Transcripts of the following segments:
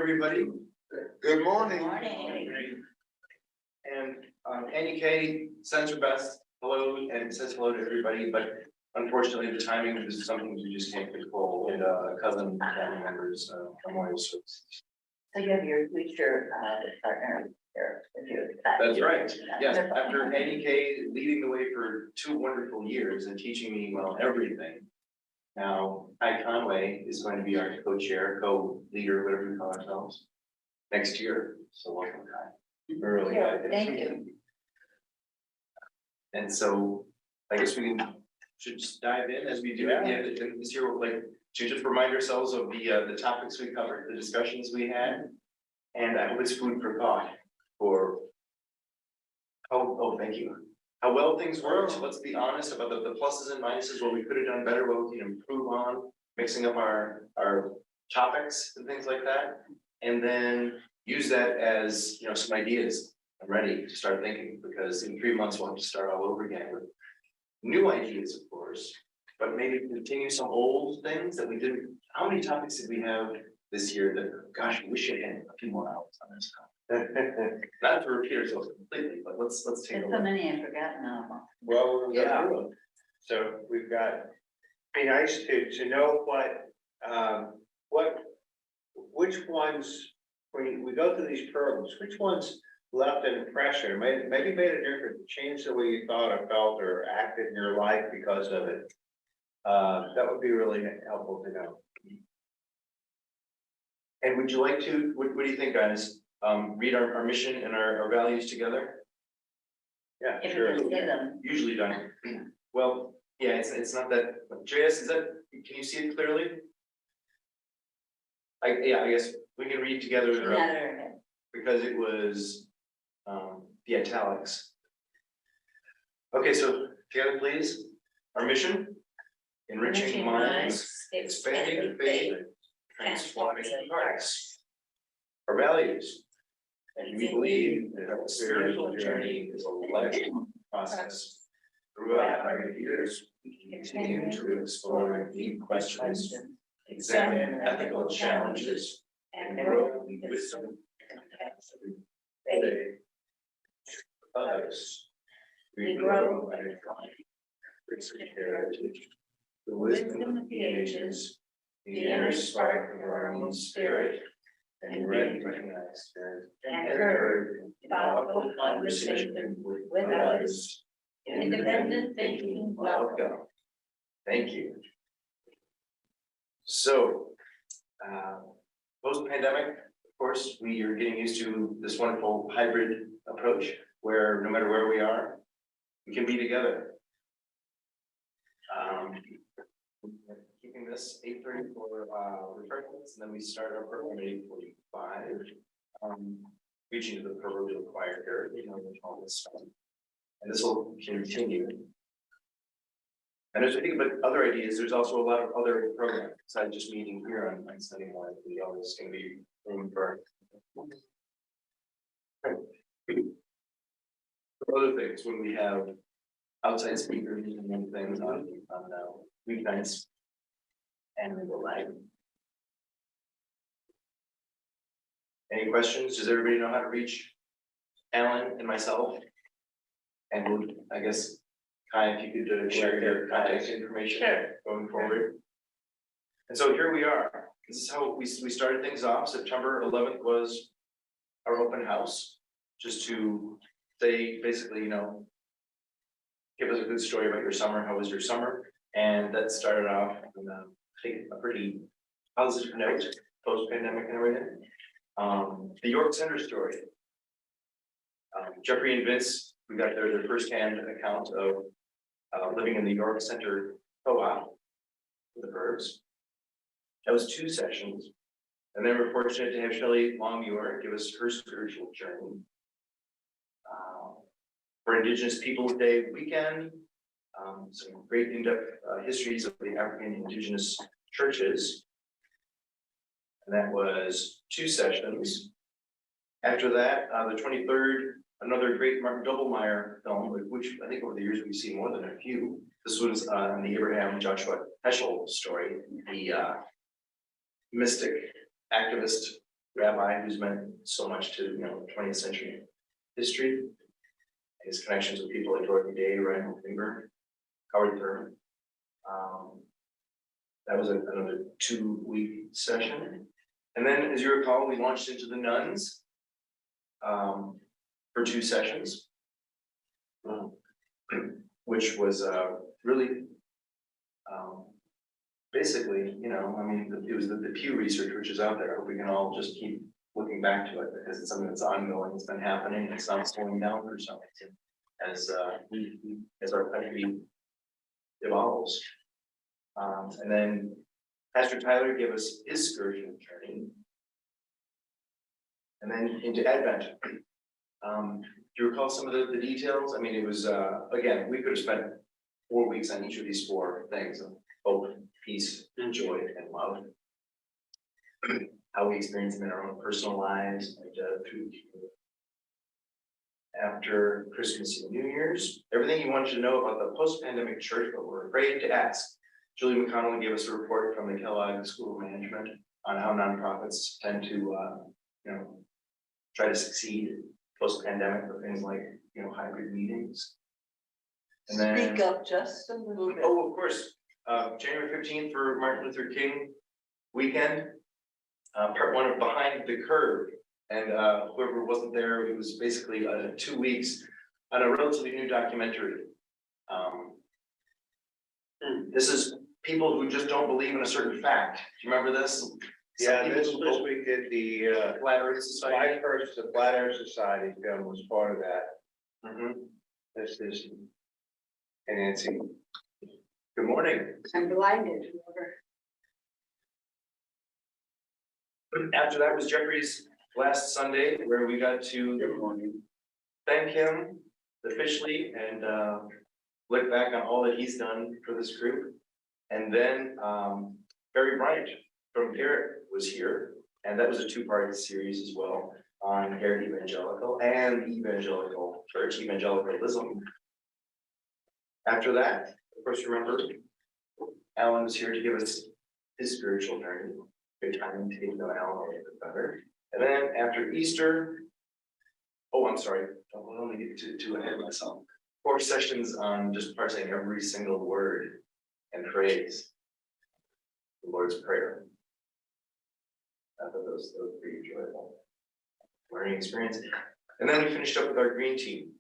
everybody. Good morning. Morning. And Annie Kay sends her best hello and says hello to everybody, but unfortunately the timing is something we just can't control. And cousin family members memorial service. So you have your future partner here with you. That's right. Yes, after Annie Kay leading the way for 2 wonderful years and teaching me well everything. Now, Ty Conway is going to be our co-chair, co-leader, whatever we call ourselves, next year. So welcome, Ty. We're really excited. Thank you. And so I guess we should just dive in as we do at the end of this year, like to just remind ourselves of the topics we covered, the discussions we had. And I hope it's food for thought for thank you. How well things worked. Let's be honest about the pluses and minuses, what we could have done better, what we can improve on, mixing up our topics and things like that. And then use that as, you know, some ideas. I'm ready to start thinking, because in 3 months we'll have to start all over again with new ideas, of course, but maybe continue some old things that we didn't. How many topics did we have this year that, gosh, we wish I had a few more hours on this topic. Not to repeat ourselves completely, but let's take a There's so look. many I've forgotten now. Well, Yeah. so we've got, be nice to know which ones, when we go through these programs, which ones left an impression, maybe made a difference, changed the way you thought or felt or acted in your life because of it. That would be really helpful to know. And would you like to, what do you think, guys? Read our mission and our values together? Yeah, If sure. you can say them. Usually done. Well, yeah, it's not that, JS, is that, can you see it clearly? I guess we can read together because it was the italics. Okay, so together, please. Our mission: enriching minds, expanding faith, transforming hearts. Our values: and we believe that our spiritual journey is a lifelong process. Throughout our years, we continue to explore deep questions, examine ethical challenges, and grow in wisdom and faith. Others, we grow and refine rich heritage, the wisdom of the ages, the inner spark of our own spirit, and recognize and heard thoughtful conversation with others. Independent thinking, welcome. Thank you. So, post-pandemic, of course, we are getting used to this wonderful hybrid approach where no matter where we are, we can be together. Keeping this 8:30 for refreshments, and then we start our program at 8:45. Reaching to the proverbial choir here, you know, all this stuff. And this will continue. And as we think about other ideas, there's also a lot of other programs besides just meeting here on Sunday morning. We always going to be room for other things when we have outside speakers and things on weeknights and we go live. Any questions? Does everybody know how to reach Alan and myself? And I guess, Kai, if you could share your contact information going forward. And so here we are. This is how we started things off. September 11th was our open house, just to say, basically, you know, give us a good story about your summer. How was your summer? And that started off on I think a pretty positive note, post-pandemic and everything. The York Center story. Jeffrey and Vince, we got their first-hand account of living in the York Center co-op for the Burbs. That was 2 sessions. And then we're fortunate to have Shelley Longmuir give us her spiritual journey. For Indigenous Peoples Day weekend, some great in-depth histories of the African Indigenous churches. And that was 2 sessions. After that, the 23rd, another great Martin Doublemeyer film, which I think over the years we've seen more than a few. This was on the Abraham Joshua Heschel story, the mystic activist rabbi who's meant so much to, 20th century history. His connections with people like Dorothy Day, Reinhold Greenberg, Howard Thurman. That was another 2-week session. And then, as you recall, we launched into the nuns for 2 sessions, which was really basically, it was the Pew Research, which is out there. I hope we can all just keep looking back to it because it's something that's ongoing. It's been happening. And it's not slowing down for some reason as our country evolves. And then Pastor Tyler gave us his spiritual journey. And then into Advent. Do you recall some of the details? I mean, it was, again, we could have spent 4 weeks on each of these 4 things of hope, peace, and joy, and love. How we experience them in our own personal lives and through after Christmas and New Year's. Everything you wanted to know about the post-pandemic church, but we're afraid to ask. Julie McConnell gave us a report from the Kellogg School of Management on how nonprofits tend to, try to succeed post-pandemic for things like, hybrid meetings. And then, Speak up just a little bit. oh, of course, January 15th for Martin Luther King weekend. Part 1 of Behind the Curve. And whoever wasn't there, it was basically 2 weeks on a relatively new documentary. This is people who just don't believe in a certain fact. Do you remember this? Yeah, this we did the Flat Earth Society. the Flat Earth Society film was part of that. Mhm. This is and Nancy. Good morning. I'm blinded. After that was Jeffrey's last Sunday, where we got to thank him officially and look back on all that he's done for this group. And then Barry Bryant from Garrett was here, and that was a 2-part series as well on Garrett Evangelical and Evangelical Church, Evangelicalism. After that, of course, remember, Alan was here to give us his spiritual journey. Good time to get to know Alan a little bit better. And then after Easter, oh, I'm sorry, I don't want to get too ahead of myself. 4 sessions on just parsing every single word and phrase. The Lord's Prayer. I thought that was pretty enjoyable learning experience. And then we finished up with our green team,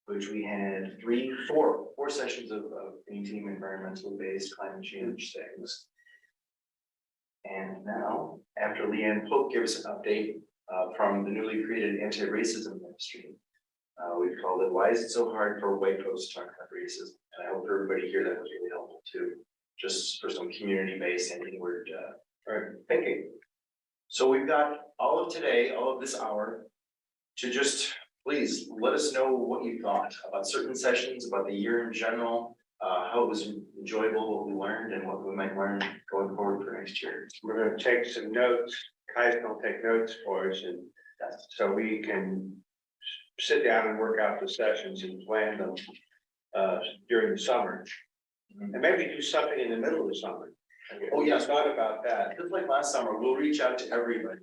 which we had 4 sessions of green team environmental based climate change things. And now, after Leanne Pope gives an update from the newly created anti-racism ministry, we've called it "Why Is It So Hard for White Folks to Talk About Racism?" And I hope everybody here that was really helpful too, just for some community-based and inward thinking. So we've got all of today, all of this hour, to just please let us know what you thought about certain sessions, about the year in general, how it was enjoyable, what we learned, and what we might learn going forward for next year. We're gonna take some notes. Kai's gonna take notes for us and so we can sit down and work out the sessions and plan them during the summer. And maybe do something in the middle of the summer. Oh, yes. Thought about that. Just like last summer, we'll reach out to everybody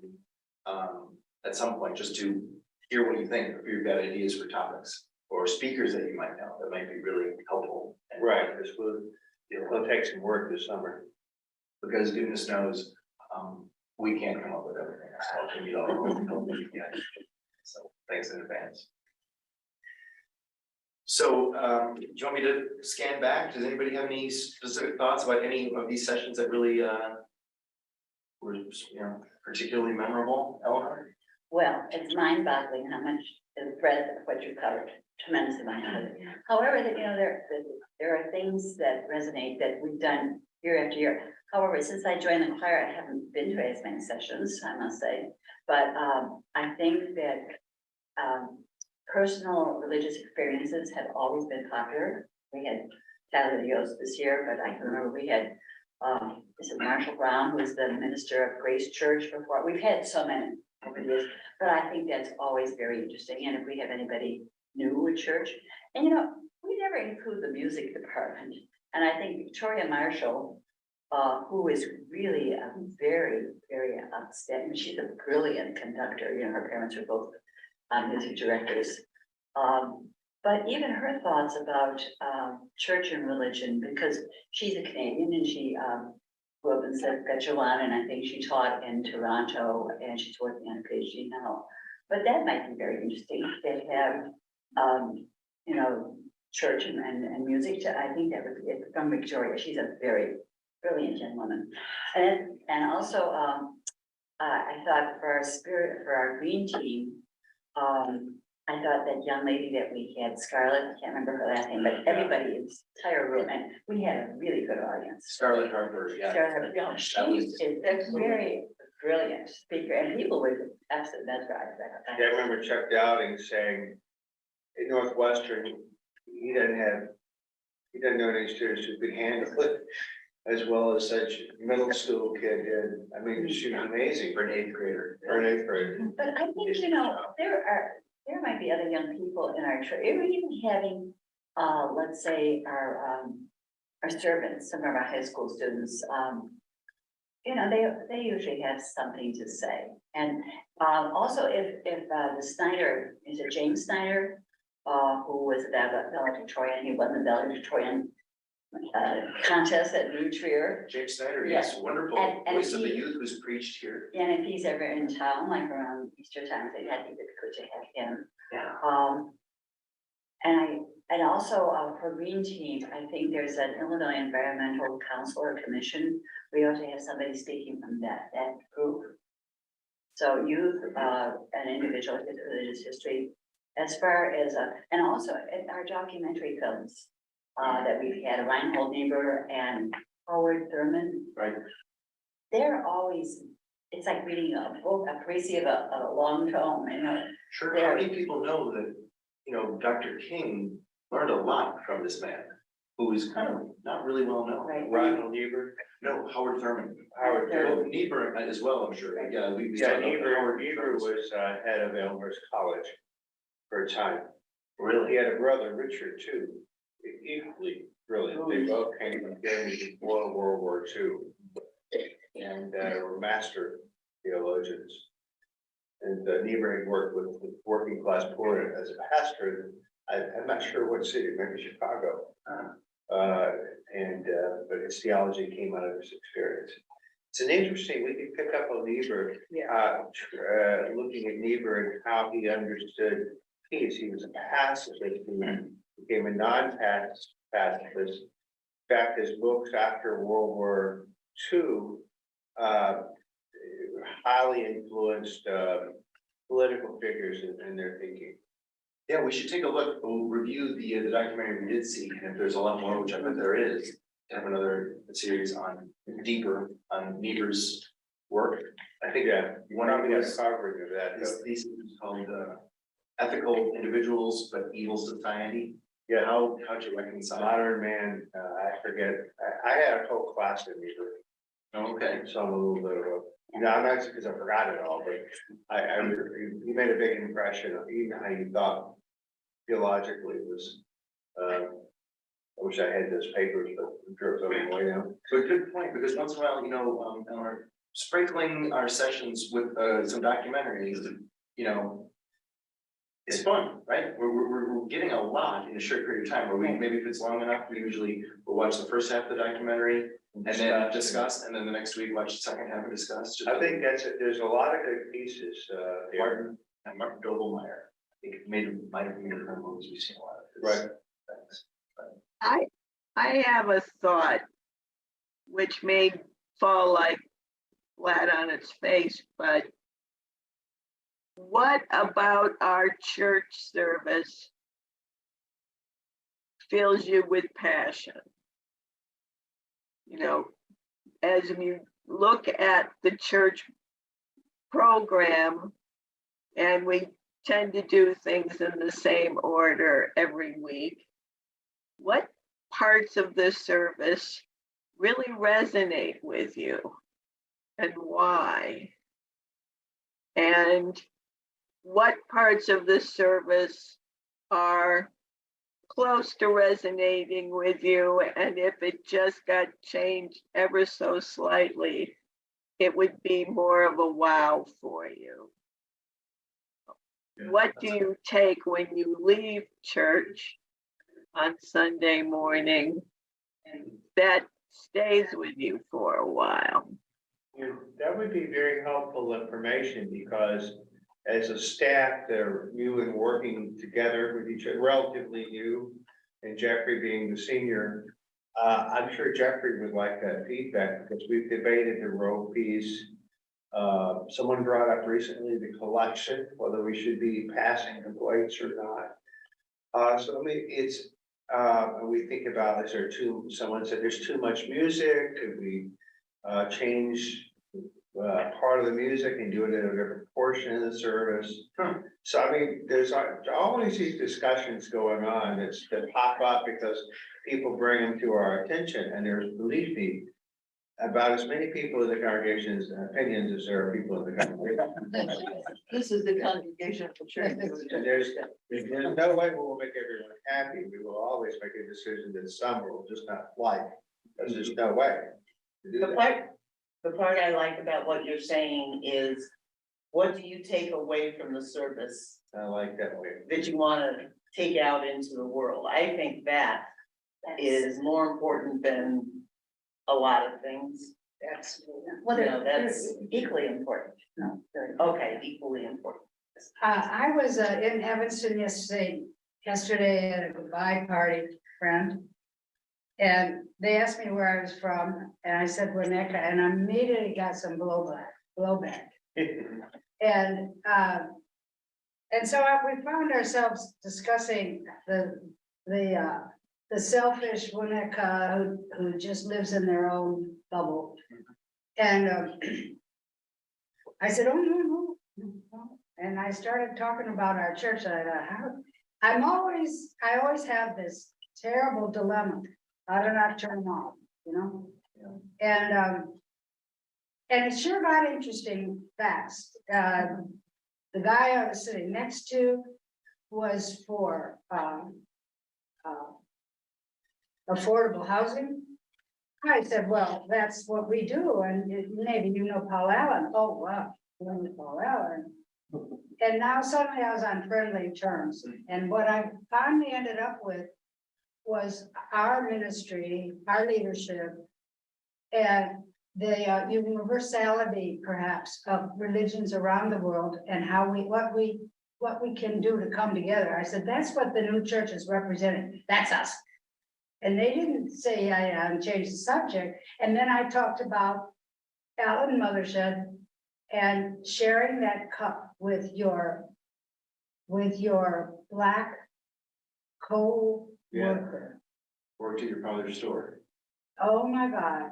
at some point, just to hear what you think, if you've got ideas for topics or speakers that you might know that might be really helpful. Right, this will, it'll take some work this summer. Because goodness knows, we can't come up with everything. So we need all the help we can get. So thanks in advance. So, do you want me to scan back? Does anybody have any specific thoughts about any of these sessions that really were, particularly memorable, Eleanor? Well, it's mind-boggling how much the breadth of what you covered, tremendous amount of it. However, there are things that resonate that we've done year after year. However, since I joined the choir, I haven't been to as many sessions, I must say. But I think that personal religious experiences have always been popular. We had Tyler Yost this year, but I can remember we had is it Marshall Brown, who was the minister of Grace Church before. We've had so many over the years, but I think that's always very interesting. And if we have anybody new at church, and we never include the music department. And I think Victoria Marshall who is really a very, very outstanding, she's a brilliant conductor, you know, her parents are both music directors. But even her thoughts about church and religion, because she's a Canadian and she grew up in Saskatchewan, and I think she taught in Toronto, and she's working on a PhD now. But that might be very interesting to have, you know, church and music. I think that would be it from Victoria. She's a very brilliant young woman. And also, I thought for our spirit, for our green team, I thought that young lady that we had, Scarlett, I can't remember her last name, but everybody in this entire room, and we had a really good audience. Scarlett Harper, yeah. Scarlett, you know, she is a very brilliant speaker, and people were absolutely mesmerized. Yeah, I remember Chuck Dowding saying in Northwestern, he doesn't know any students who could handle it as well as such middle school kid did. I mean, she was amazing For an eighth grader. for an eighth grader. But I think, you know, there might be other young people in our church, even having, let's say, our servants, some of our high school students, you know, they usually have something to say. And also if the Snyder, is it James Snyder, who was the valedictorian, he won the valedictorian contest at New Trier. James Snyder, Yeah. yes, wonderful And voice of the he- youth who's preached here. And if he's ever in town, like around Easter time, I think it'd be good to have him. Yeah. And also for Green Team, I think there's an Illinois Environmental Council or Commission. We ought to have somebody speaking from that group. So youth, an individual with religious history, as far as, and also in our documentary films that we've had, Reinhold Niebuhr and Howard Thurman. Right. They're always, it's like reading a book, a précis of a long tome, you know. Sure, how many people know that, you know, Dr. King learned a lot from this man, who is kind of not really well known. Right. Ronald Niebuhr, No, Howard Thurman. Howard Thurman. Well, Niebuhr as well, I'm sure. Yeah, we. Yeah, Niebuhr was head of Elmhurst College for a time. He Really? had a brother, Richard, too, equally brilliant. They both came from families before World War II. And were master theologians. And Niebuhr had worked with the working class poor as a pastor. I'm not sure what city, maybe Chicago. But his theology came out of his experience. It's an interesting, we can pick up on Niebuhr, looking at Niebuhr and how he understood peace. He was a pacifist, he became a non-pacifist. In fact, his books after World War II highly influenced political figures in their thinking. Yeah, we should take a look, we'll review the documentary we did see, and if there's a lot more, which I bet there is, to have another series on deeper on Niebuhr's work. I think One of the covering of that. his thesis is called Ethical Individuals but Evil Society. Yeah, How to reconcile. modern man, I forget, I had a whole class in Niebuhr. Oh, okay. So I'm a little bit of no, I'm not because I forgot it all, but you made a big impression of even how you thought theologically was. I wish I had those papers, but I'm sure it's on the way now. So a good point, because once in a while, you know, our sprinkling our sessions with some documentaries, you know. It's fun, right? We're getting a lot in a short period of time, where maybe if it's long enough, we usually will watch the first half of the documentary. And then discuss, and then the next week watch the second half and discuss. I think that's it. There's a lot of good pieces, there. Martin Doblmeyer, I think might have made her movies we've seen a lot of. Right. Thanks. I have a thought which may fall like flat on its face, but what about our church service fills you with passion? You know, as you look at the church program, and we tend to do things in the same order every week, what parts of this service really resonate with you and why? And what parts of this service are close to resonating with you, and if it just got changed ever so slightly, it would be more of a wow for you. What do you take when you leave church on Sunday morning that stays with you for a while? That would be very helpful information, because as a staff, they're new and working together with each other, relatively new, and Jeffrey being the senior. I'm sure Jeffrey would like that feedback, because we've debated the row piece. Someone brought up recently the collection, whether we should be passing the plates or not. So I mean, it's, we think about, someone said there's too much music, could we change part of the music and do it in a different portion of the service? So I mean, there's always these discussions going on that pop up because people bring them to our attention, and there's, believe me, about as many people in the congregation's opinions as there are people in the congregation. This is the congregation for church. And there's no way we will make everyone happy. We will always make a decision that some will just not like, because there's no way to do that. The part I like about what you're saying is, what do you take away from the service I like that way. that you want to take out into the world? I think that is more important than a lot of things. Absolutely. Well, You know, they're that's- equally important. No, very. Okay, equally important. I was in Evanston yesterday at a goodbye party, friend. And they asked me where I was from, and I said Winnetka, and I immediately got some blowback. And so we found ourselves discussing the selfish Winnetka who just lives in their own bubble. And I said, oh, no. And I started talking about our church, and I thought, I always have this terrible dilemma, how to not turn them off, you know? And it sure got interesting fast. The guy I was sitting next to was for affordable housing. I said, well, that's what we do, and maybe you know Paul Allen. Oh, wow, you know Paul Allen. And now suddenly I was on friendly terms, and what I finally ended up with was our ministry, our leadership, and the universality perhaps of religions around the world, and what we can do to come together. I said, that's what the new church is representing. That's us. And they didn't say I changed the subject. And then I talked about Allen Mothershed and sharing that cup with your Black co-worker. Worked at your father's store. Oh, my God.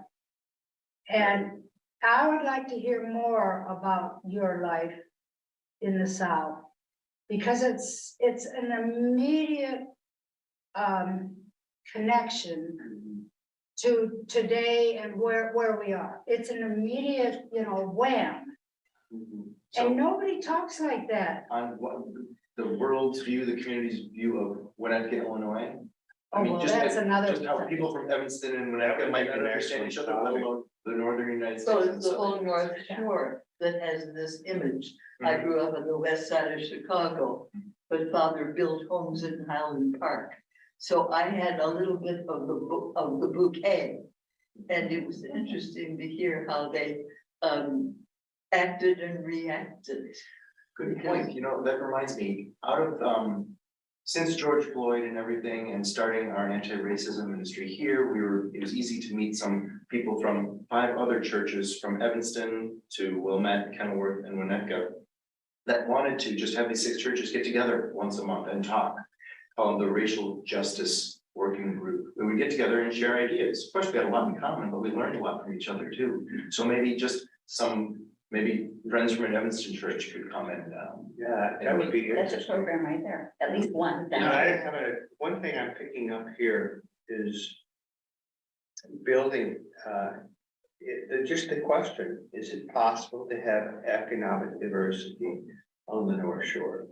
And I would like to hear more about your life in the South, because it's an immediate connection to today and where we are. It's an immediate, wham. So And nobody talks like that. on what the world's view, the community's view of Winnetka, Illinois. I Oh, mean, well, just that's another. Just how people from Evanston and Winnetka might not understand each other, let alone the northern United States. So and it's the whole southern North United States. Shore that has this image. I Mhm. grew up on the west side of Chicago, but father built homes in Highland Park. So I had a little bit of the bouquet. And it was interesting to hear how they acted and reacted. Good point, that reminds me, out of, since George Floyd and everything and starting our anti-racism ministry here, it was easy to meet some people from 5 other churches, from Evanston to Wilmette, Kenilworth, and Winnetka, that wanted to just have these 6 churches get together once a month and talk, called the Racial Justice Working Group. We would get together and share ideas. Of course, we had a lot in common, but we learned a lot from each other too. So maybe just maybe friends from an Evanston church could come and, Yeah, that would be That's a interesting. program right there, at least one. One thing I'm picking up here is building, just the question, is it possible to have economic diversity on the North Shore?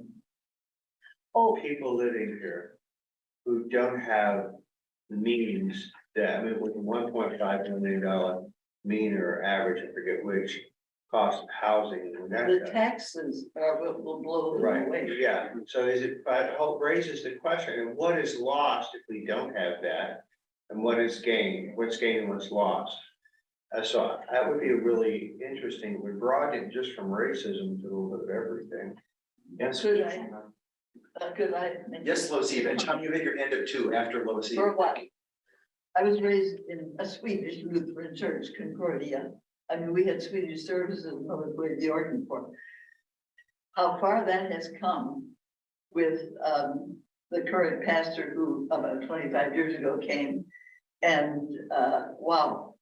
Oh, People living here. who don't have the means that, I mean, with $1.5 million mean or average, I forget which, cost of housing in The Winnetka. taxes are what will blow them Right, away. yeah, so is it, but it raises the question, and what is lost if we don't have that? And what is gained, what's gained and what's lost? So that would be a really interesting, we broaden it just from racism to a little bit of everything. Yes. Could I? Yes, Lois, and Tom, you had your hand up too after Lois. For what? I was raised in a Swedish Lutheran church, Concordia. I mean, we had Swedish services in public way, the organ for. How far that has come with the current pastor who about 25 years ago came, and wow.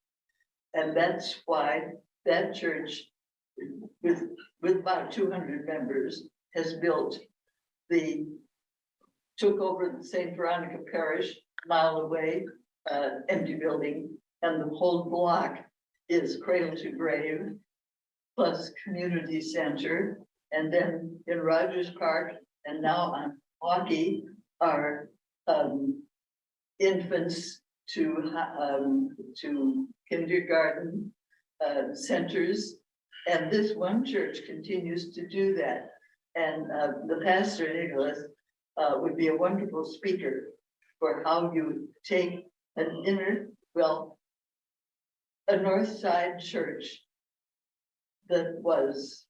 And that's why that church with about 200 members has built took over the St. Veronica Parish, a mile away, empty building, and the whole block is cradle to grave, plus community center, and then in Rogers Park, and now on Milwaukee are infants to kindergarten centers, and this one church continues to do that. And the pastor, Nicholas, would be a wonderful speaker for how you take a north side church that was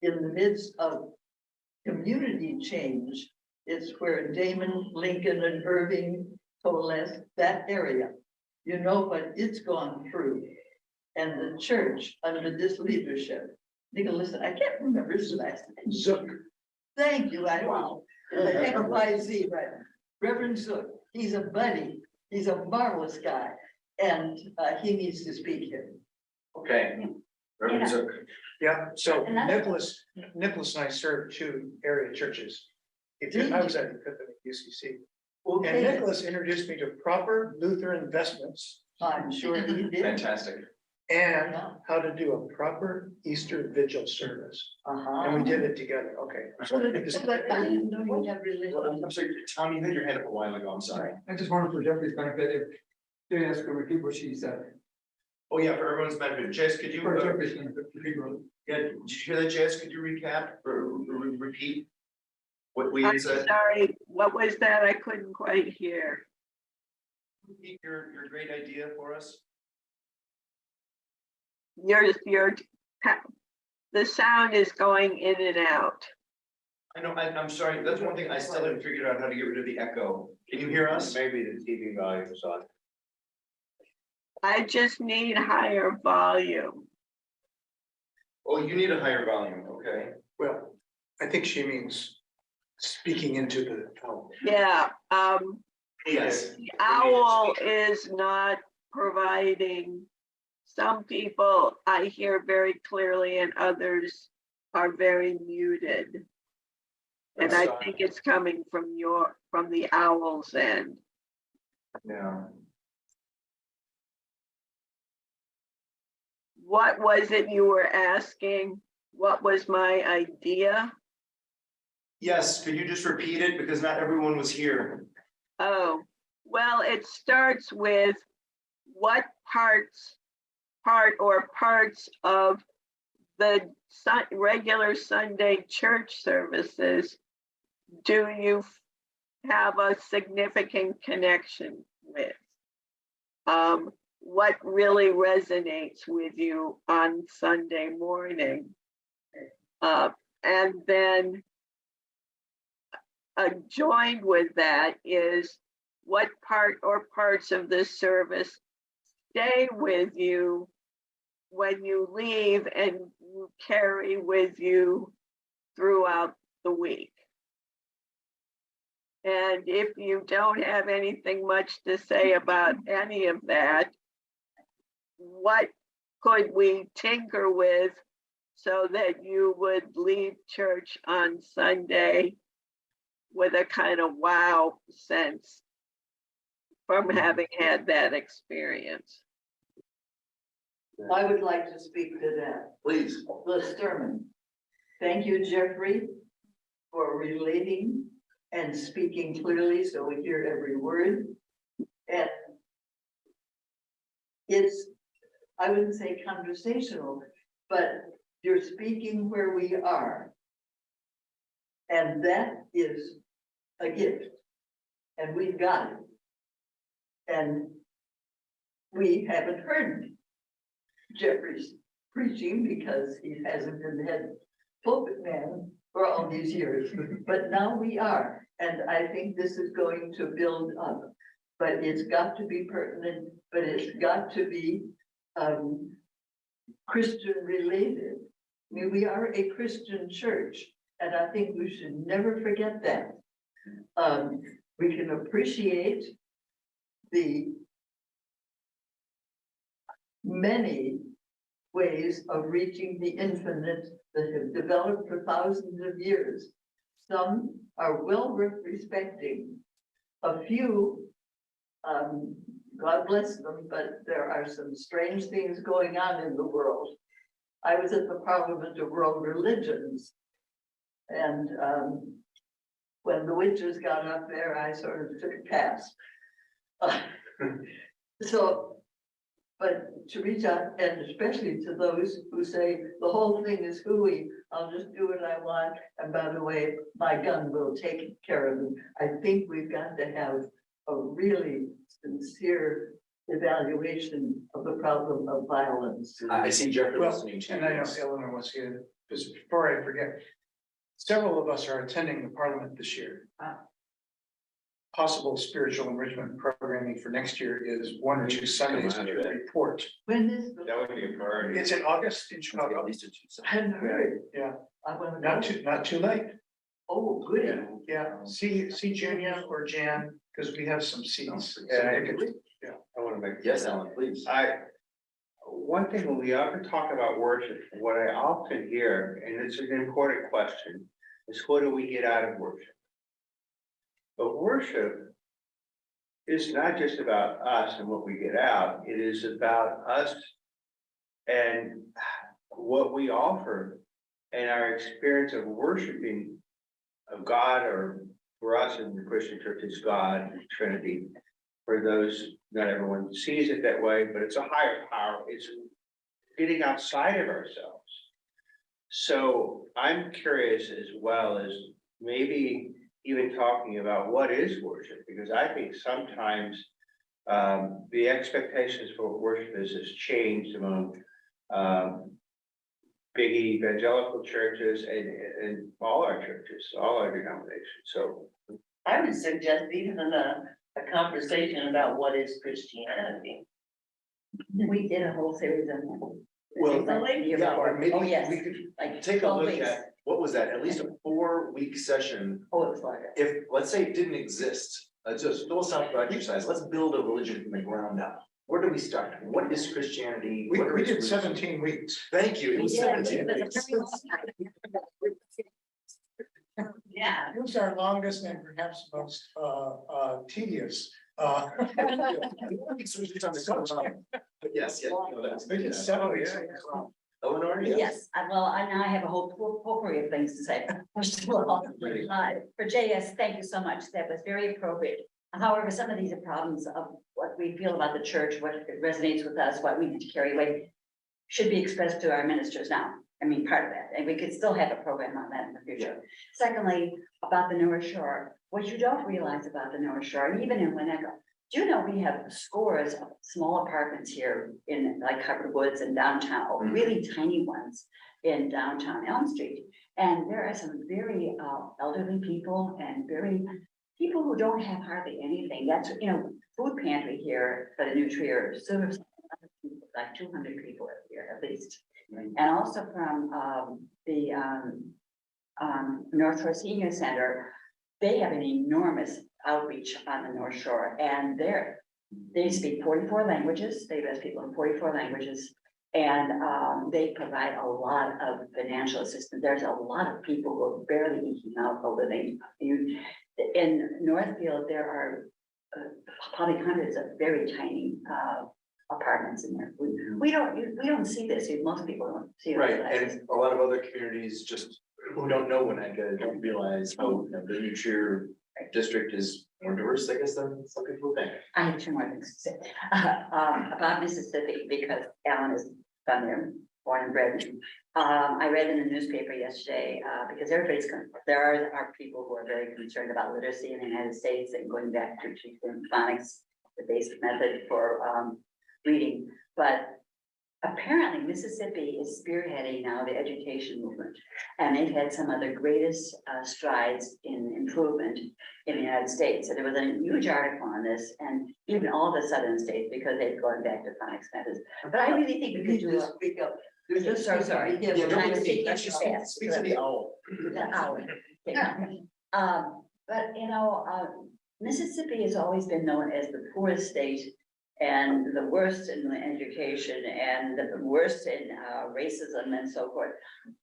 in the midst of community change. It's where Damon, Lincoln, and Irving coalesced, that area. You know what it's gone through. And the church under this leadership, Nicholas, I can't remember his last name. Zook. Thank you, I know. XYZ, right? Reverend Zook, he's a buddy, he's a marvelous guy, and he needs to speak here. Okay. Reverend Zook. Yeah, so Another- Nicholas and I served two area churches. I was at UCC. And Okay, Nicholas introduced me to proper Lutheran investments I'm sure he did. Fantastic. and how to do a proper Easter vigil service. And we did it together, okay. But I didn't know you had Well, religion. I'm sorry, Tom, you had your hand up a while ago, I'm sorry. I just wanted for Jeffrey's benefit, if they ask her to repeat what she said. Oh, yeah, for everyone's benefit, Jess, could you, For Jeffrey's benefit, repeat what- yeah, did you hear that, Jess? Could you recap or repeat? What we I'm said? sorry, what was that? I couldn't quite hear. Repeat your great idea for us? The sound is going in and out. I know, I'm sorry, that's one thing I still haven't figured out how to get rid of the echo. Can you hear us? Maybe the TV volume is on. I just need higher volume. Oh, you need a higher volume, okay. Well, I think she means speaking into the phone. Yeah, Yes. the owl is not providing. Some people I hear very clearly and others are very muted. And I think it's coming from the owl's end. Yeah. What was it you were asking? What was my idea? Yes, could you just repeat it? Because not everyone was here. Oh, well, it starts with what parts of the regular Sunday church services do you have a significant connection with? What really resonates with you on Sunday morning? And then joined with that is what part or parts of this service stay with you when you leave and you carry with you throughout the week. And if you don't have anything much to say about any of that, what could we tinker with so that you would leave church on Sunday with a kind of wow sense from having had that experience? I would like to speak to that. Please. Liz Sturman. Thank you, Jeffrey, for relating and speaking clearly so we hear every word. And it's, I wouldn't say conversational, but you're speaking where we are. And that is a gift. And we've got it. And we haven't heard Jeffrey's preaching because he hasn't been the head pulpit man for all these years, but now we are. And I think this is going to build up, but it's got to be pertinent, but it's got to be Christian related. I mean, we are a Christian church, and I think we should never forget that. We can appreciate the many ways of reaching the infinite that have developed for thousands of years. Some are well worth respecting. A few, God bless them, but there are some strange things going on in the world. I was at the Parliament of World Religions, and when the witches got up there, I sort of took a pass. But to reach out, and especially to those who say the whole thing is hooey, I'll just do what I want, and by the way, my gun will take care of it. I think we've got to have a really sincere evaluation of the problem of violence. I see Jeffrey Well, listening to you. and I know Eleanor wants to, get it, because before I forget, several of us are attending the Parliament this year. Possible spiritual enrichment programming for next year is 1 or 2 Sundays to report. When is That the, would be a priority. It's in August in At Chicago. least a two. I hadn't heard. Yeah. I want to Not too late. Oh, good. Yeah, see Junia or Jan, because we have some seats. Yeah, I want to make. Yes, Alan, please. One thing when we often talk about worship, what I often hear, and it's an important question, is what do we get out of worship? But worship is not just about us and what we get out, it is about us and what we offer and our experience of worshiping of God, or for us in the Christian church, it's God, Trinity. For those, not everyone sees it that way, but it's a higher power. It's getting outside of ourselves. So I'm curious as well as maybe even talking about what is worship, because I think sometimes the expectations for what worship is has changed among big evangelical churches and all our churches, all our denominations. So I would suggest even a conversation about what is Christianity. We did a whole series on that. Well, Like, yeah, or maybe oh, yes, we could like take a 12 look weeks. at, what was that, at least a 4-week session. Oh, it was like that. If, let's say it didn't exist, it's a philosophical exercise, let's build a religion from the ground up. Where do we start? What is Christianity? We What are its did roots? 17 weeks. Thank you, it was Yeah, 17 it was weeks. a very long time. Yeah. It was our longest and perhaps most tedious. So we should talk about- But yes, no, that's. We did 7 weeks. Eleanor, yes. Yes, well, I now have a whole potpourri of things to say. First of all, Ready. for JS, thank you so much. That was very appropriate. However, some of these are problems of what we feel about the church, what resonates with us, what we need to carry away, should be expressed to our ministers now. I mean, part of that, and we could still have a program on that in the future. Secondly, about the North Shore, what you don't realize about the North Shore, and even in Winnetka, do you know we have scores of small apartments here in like Covered Woods and downtown, or really tiny ones in downtown Elm Street. And there are some very elderly people and very people who don't have hardly anything. That's, you know, food pantry here for the New Trier serves like 200 people every year at least. And also from the North Shore Senior Center, they have an enormous outreach on the North Shore, and they speak 44 languages. They have people in 44 languages, and they provide a lot of financial assistance. There's a lot of people who are barely eking out a living. In Northfield, there are probably hundreds of very tiny apartments in there. We don't see this. Most people don't see it. Right, and a lot of other communities just who don't know Winnetka don't realize how the New Trier district is more diverse, I guess, than some people think. I have two more things to say, about Mississippi, because Alan is from there, born and bred. I read in the newspaper yesterday, because there are people who are very concerned about literacy in the United States and going back to phonics, the basic method for, reading, but apparently Mississippi is spearheading now the education movement. And they've had some of the greatest strides in improvement in the United States. So there was a huge article on this, and even all the southern states, because they've gone back to phonics methods. But I really think we could do Just speak up. sorry. Yeah, I'm speaking too fast. Speak to the owl. The owl. But Mississippi has always been known as the poorest state and the worst in education and the worst in racism and so forth.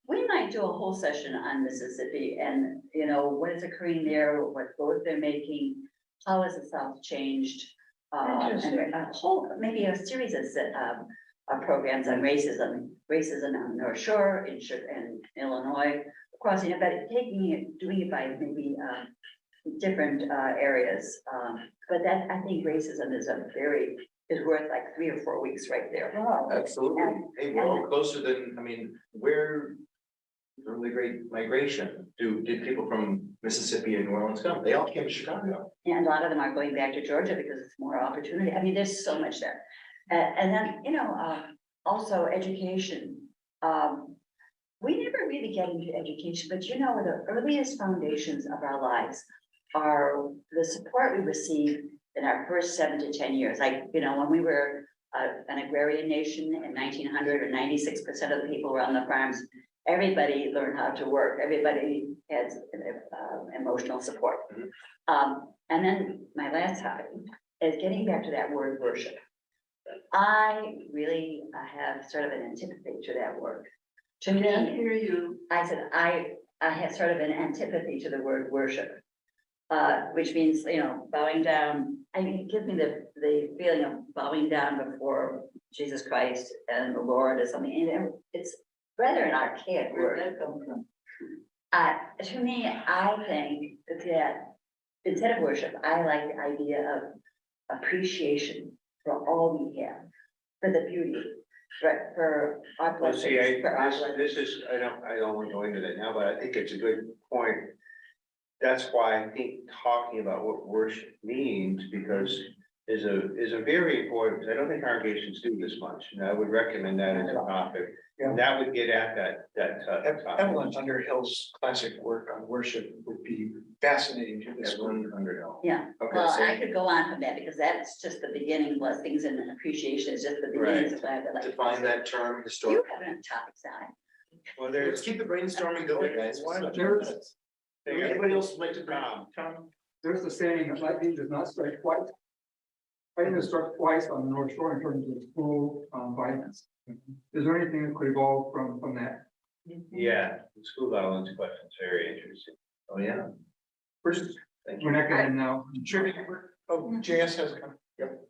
We might do a whole session on Mississippi and, what is occurring there, what growth they're making, how has the South changed? And a whole, maybe a series of programs on racism on North Shore in Illinois, crossing it, but doing it by maybe different areas. But that, I think racism is worth like 3 or 4 weeks right there. Absolutely. Hey, we're all closer than, where, from the great migration, did people from Mississippi and New Orleans come? They all came to Chicago. And a lot of them are going back to Georgia because it's more opportunity. There's so much there. And then, also education. We never really get into education, but the earliest foundations of our lives are the support we receive in our first 7 to 10 years. Like, when we were an agrarian nation in 1900, or 96% of the people were on the farms, everybody learned how to work. Everybody has emotional support. And then my last topic is getting back to that word worship. I really have sort of an antipathy to that word. To me, Can't hear you. I said, I have sort of an antipathy to the word worship. Which means, bowing down. It gives me the feeling of bowing down before Jesus Christ and the Lord or something. And it's rather an archaic word. Where'd that come from? To me, I think that instead of worship, I like the idea of appreciation for all we have, for the beauty, for our Well, see, blessings, this is, I don't want to go into that now, but I think it's a good point. That's why I think talking about what worship means, because is a very important, because I don't think congregations do this much, and I would recommend that as a topic. Yeah. That would get at that topic. Evelyn Underhill's classic work on worship would be fascinating to this one. Evelyn Underhill. Yeah, Okay, well, so I could go on from that because that's just the beginning. Blessings and appreciation is just the beginning. Right. of what I would like to define say. that term, You historic. have enough topics on. Well, Let's there's, keep the brainstorming going, guys. Why not? There's- Anybody else would like to Tom, There's the saying, lightning does not strike twice. Lightning has struck twice on the North Shore in terms of school violence. Is there anything that could evolve from that? yeah, the school violence question is very interesting. Oh, yeah. First, Thank we're you. not getting now. JS has a comment. Yep.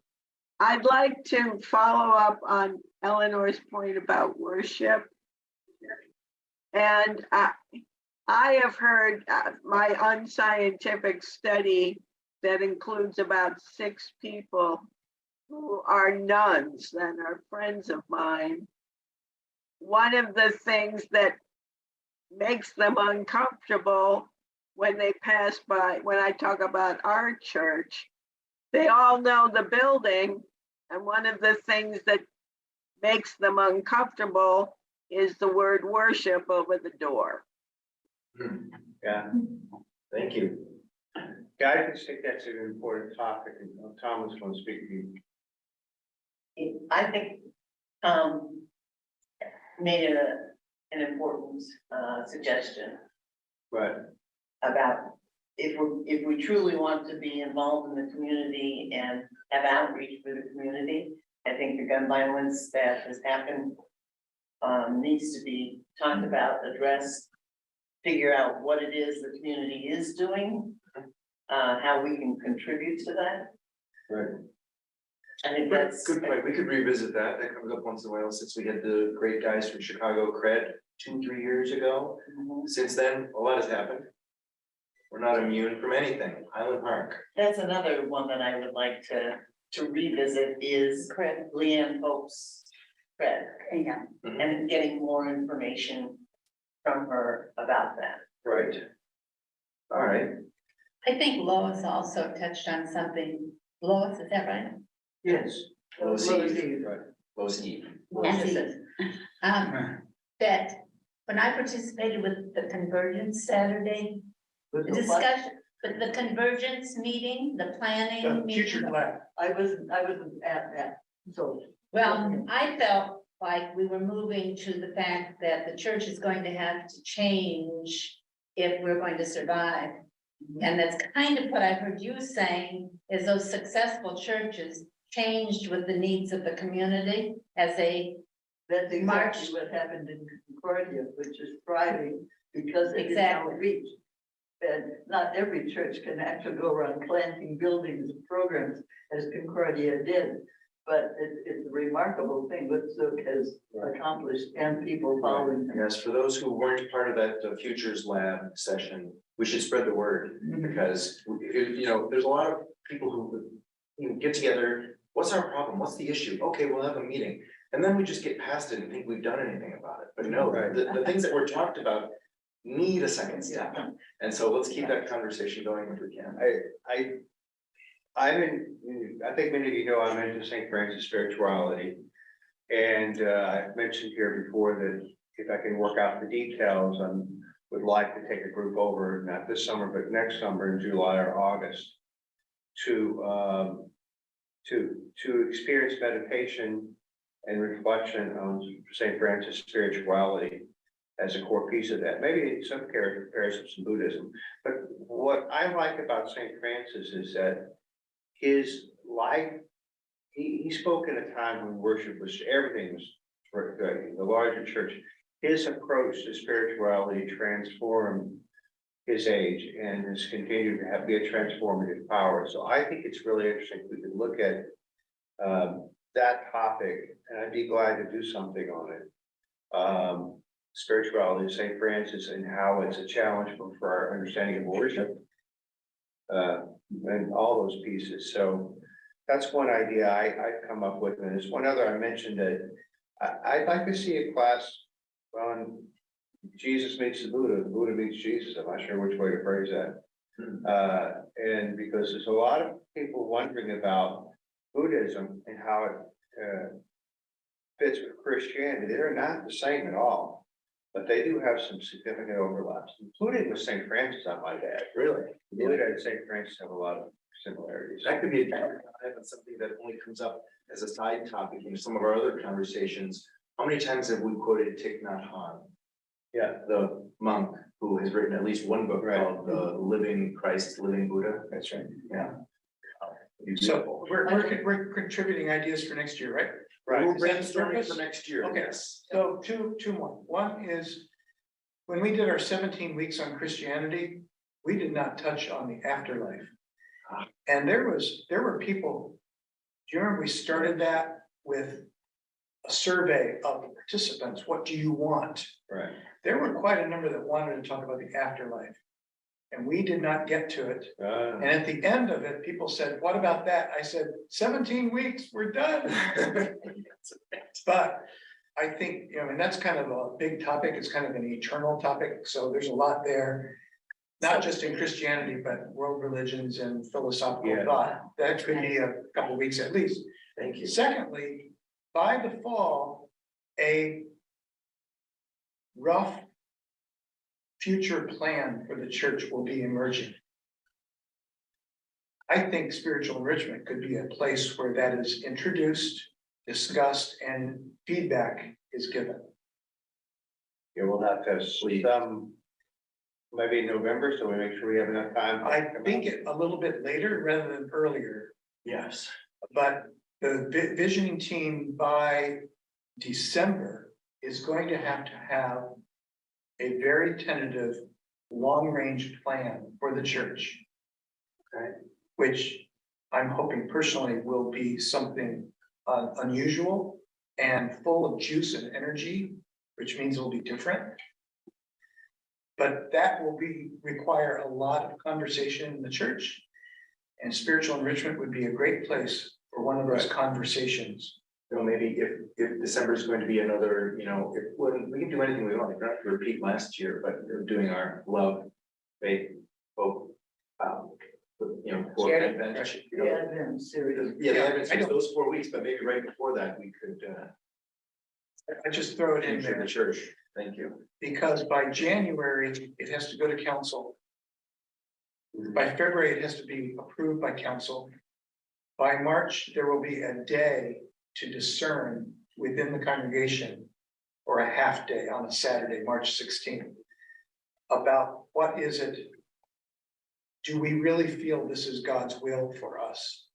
I'd like to follow up on Eleanor's point about worship. And I have heard my unscientific study that includes about 6 people who are nuns and are friends of mine. One of the things that makes them uncomfortable when they pass by, when I talk about our church, they all know the building. And one of the things that makes them uncomfortable is the word worship over the door. Yeah, Thank you. yeah, I just think that's an important topic, and Thomas wants to speak to you. I think made an important suggestion But about if we truly want to be involved in the community and have outreach for the community, I think the gun violence that has happened needs to be talked about, addressed, figure out what it is the community is doing, how we can contribute to that. Right. I think that's. Good point. We could revisit that. That comes up once in a while since we had the great guys from Chicago Cred 2-3 years ago. Mhm. Since then, a lot has happened. We're not immune from anything. Highland Park. That's another one that I would like to revisit is Leanne Pope's thread Yeah. and getting more information from her about that. Right. All right. I think Lois also touched on something. Lois, is that right? Yes. Lois Eve. Right. Lois Eve. Anderson. That when I participated with the Convergence Saturday, the discussion, with the Convergence meeting, the planning The meeting. future lab. I wasn't at that, so. Well, I felt like we were moving to the fact that the church is going to have to change if we're going to survive. And that's kind of what I heard you saying, is those successful churches changed with the needs of the community as they, That's March. exactly what happened in Concordia, which is thriving because it is Exactly. outreach. And not every church can actually go around planting buildings and programs as Concordia did. But it's a remarkable thing what Zook has accomplished and people following him. Yes, for those who weren't part of that Futures Lab session, we should spread the word because, there's a lot of people who get together. What's our problem? What's the issue? Okay, we'll have a meeting. And then we just get past it and think we've done anything about it. But no, Right. the things that were talked about need a second step. And so let's keep that conversation going if we can. I think many of you know I'm into St. Francis spirituality. And I've mentioned here before that if I can work out the details, I would like to take a group over, not this summer, but next summer in July or August. To experience meditation and reflection on St. Francis spirituality as a core piece of that. Maybe some comparison of some Buddhism. But what I like about St. Francis is that his life, he spoke in a time when worship was, everything was for the larger church. His approach to spirituality transformed his age and has continued to be a transformative power. So I think it's really interesting if we could look at that topic, and I'd be glad to do something on it. Spirituality of St. Francis and how it's a challenge for our understanding of worship. And all those pieces. So that's one idea I've come up with. And there's one other I mentioned that I'd like to see a class on Jesus meets the Buddha meets Jesus. I'm not sure which way to phrase that. And because there's a lot of people wondering about Buddhism and how it fits with Christianity. They're not the same at all, but they do have some significant overlaps, including with St. Francis, I might add. Really? Buddha and St. Francis have a lot of similarities. That could be a different dive and something that only comes up as a side topic in some of our other conversations. How many times have we quoted Thich Nhat Hanh? Yeah. The monk who has written at least one book Right. called The Living Christ, Living Buddha. That's right. Yeah. So we're contributing ideas for next year, right? Right. We're Is that the brainstorming purpose? for next year, Okay. yes. So two more. One is, when we did our 17 weeks on Christianity, we did not touch on the afterlife. And there were people, do you remember we started that with a survey of the participants? What do you want? Right. There were quite a number that wanted to talk about the afterlife. And we did not get to it. And at the end of it, people said, what about that? I said, 17 weeks, we're done. But I think, and that's kind of a big topic. It's kind of an eternal topic. So there's a lot there, not just in Christianity, but world religions and philosophical Yeah. thought. That could be a couple weeks at least. Thank you. Secondly, by the fall, a rough future plan for the church will be emerging. I think spiritual enrichment could be a place where that is introduced, discussed, and feedback is given. Yeah, we'll have to have some, maybe in November, so we make sure we have enough time. I think it a little bit later rather than earlier, Yes. but the visioning team by December is going to have a very tentative, long-range plan for the church. Okay. Which I'm hoping personally will be something unusual and full of juice and energy, which means it'll be different. But that will require a lot of conversation in the church. And spiritual enrichment would be a great place for one of those conversations. You know, maybe if December is going to be another, you know, if, we can do anything we want, we don't have to repeat last year, but we're doing our love, faith, hope. You know, for Charity. Advent, you The know, Advent series. yeah, the Yeah, Advent I series, don't- those 4 weeks, but maybe right before that, we could, I just throw it in enter there the church, thank you. because by January, it has to go to council. By February, it has to be approved by council. By March, there will be a day to discern within the congregation, or a half day on a Saturday, March 16th, about what is it? Do we really feel this is God's will for us?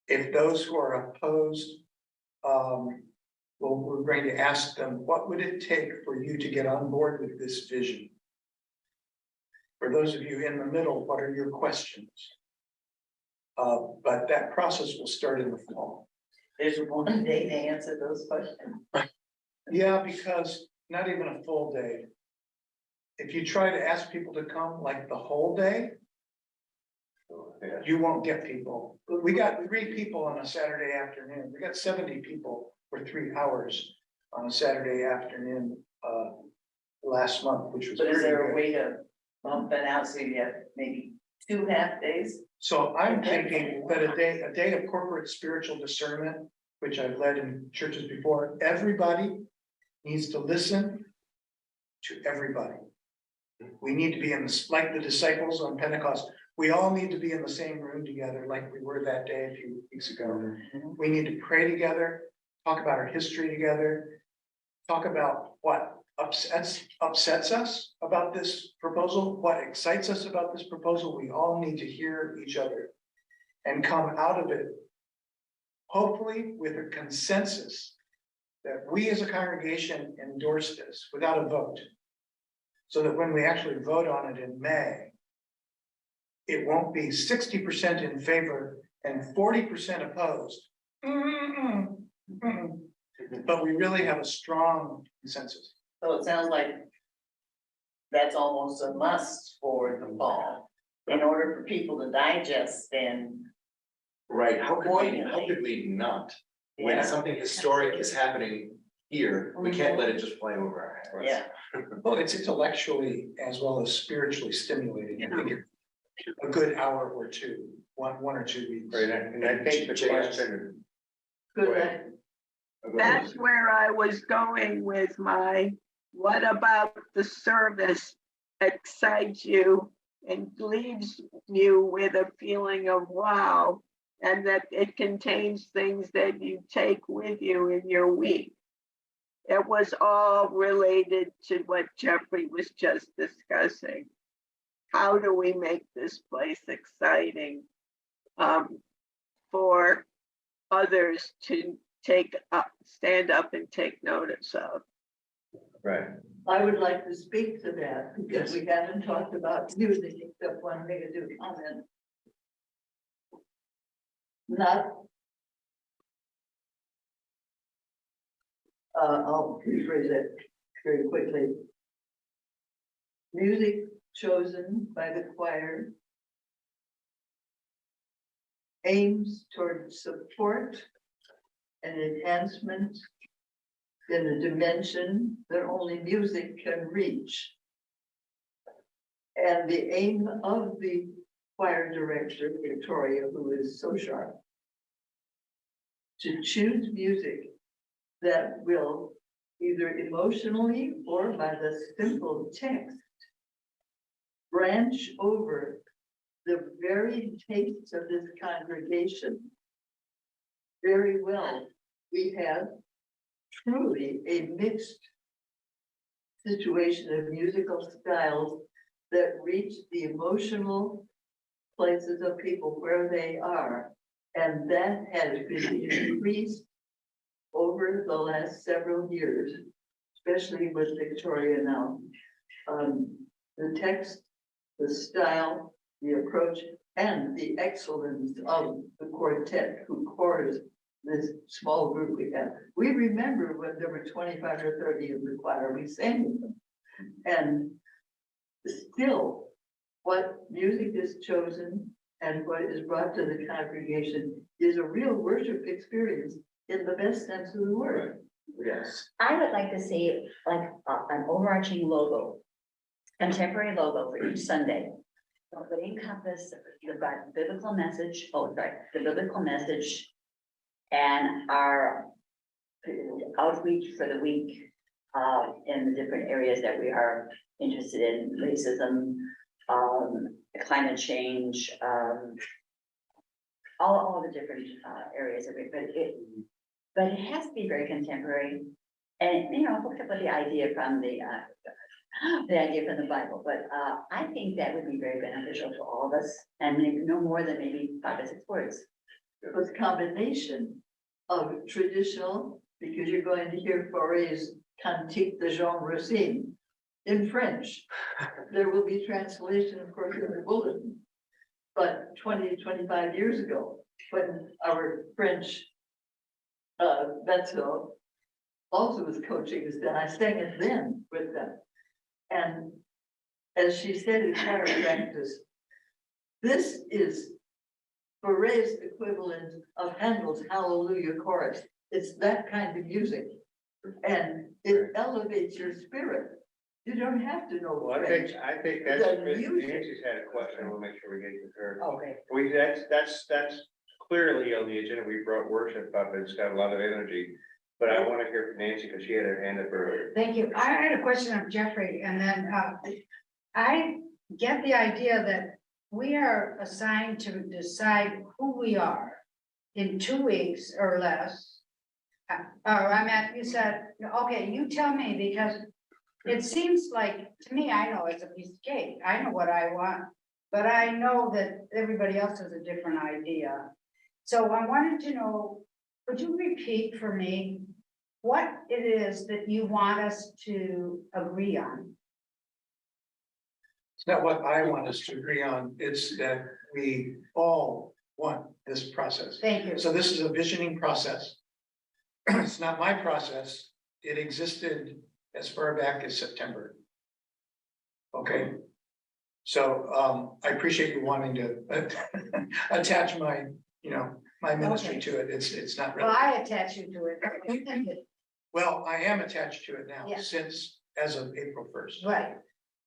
If those who are opposed, well, we're going to ask them, what would it take for you to get on board with this vision? For those of you in the middle, what are your questions? But that process will start in the fall. There's one day to answer those questions. Yeah, because not even a full day. If you try to ask people to come like the whole day, you won't get people. We got 3 people on a Saturday afternoon. We got 70 people for 3 hours on a Saturday afternoon, last month, which was But is pretty there a good. way to bump that out so you have maybe 2 half days? So I'm thinking that a day of corporate spiritual discernment, which I've led in churches before, everybody needs to listen to everybody. We need to be in this, like the disciples on Pentecost, we all need to be in the same room together like we were that day a few weeks ago. We need to pray together, talk about our history together, talk about what upsets us about this proposal, what excites us about this proposal. We all need to hear each other and come out of it, hopefully with a consensus that we as a congregation endorse this without a vote. So that when we actually vote on it in May, it won't be 60% in favor and 40% opposed. But we really have a strong consensus. So it sounds like that's almost a must for the fall, in order for people to digest and. Right, how could we not? When Yeah. something historic is happening here, we can't let it just fly over our heads. Yeah, Well, it's intellectually as well as spiritually stimulating. I think a good hour or two, one or 2 weeks. Right, and I think the question, Good night. That's where I was going with my, what about the service excites you and leaves you with a feeling of wow, and that it contains things that you take with you in your week. It was all related to what Jeffrey was just discussing. How do we make this place exciting for others to stand up and take notice of? right, I would like to speak to that because Yes. we haven't talked about music except one negative comment. I'll rephrase it very quickly. Music chosen by the choir aims toward support and enhancement in a dimension that only music can reach. And the aim of the choir director, Victoria, who is so sharp, to choose music that will either emotionally or by the simple text branch over the very tastes of this congregation very well. We have truly a mixed situation of musical styles that reach the emotional places of people where they are. And that has been increased over the last several years, especially with Victoria now. The text, the style, the approach, and the excellence of the quartet who chorus this small group we have. We remember when there were 25 or 30 in the choir, we sang with them. And still, what music is chosen and what is brought to the congregation is a real worship experience in the best sense of the word. Yes. I would like to see like an overarching logo, contemporary logo for each Sunday. That would encompass the biblical message, the biblical message and our outreach for the week in the different areas that we are interested in, racism, climate change, all the different areas of it, but it has to be very contemporary. And, you know, hooked up with the idea from the idea from the Bible, but I think that would be very beneficial to all of us, and maybe no more than maybe 5 or 6 words. It was a combination of traditional, because you're going to hear Fauré's Cantique de Jean Racine in French. There will be translation, of course, in the bulletin. But 20, 25 years ago, when our French Betzel also was coaching us, then I sang it then with them. And as she said in choir practice, this is Fauré's equivalent of Handel's Hallelujah Chorus. It's that kind of music. And it elevates your spirit. You don't have to know Well, French. I think that's, The music. Nancy's had a question, we'll make sure we get to her. Okay. That's clearly on the agenda, we brought worship up, it's got a lot of energy. But I wanna hear from Nancy, because she had her hand up earlier. Thank you. I had a question of Jeffrey, and then, I get the idea that we are assigned to decide who we are in 2 weeks or less. You said, okay, you tell me, because it seems like, to me, I know it's a piece of cake. I know what I want, but I know that everybody else has a different idea. So I wanted to know, would you repeat for me what it is that you want us to agree on? It's not what I want us to agree on, it's that we all want this process. Thank you. So this is a visioning process. It's not my process, it existed as far back as September. Okay, so I appreciate you wanting to attach my, my ministry to it, it's not Well, really. I attach you to it. Well, I am attached to it now, Yeah. since, as of April 1st. Right,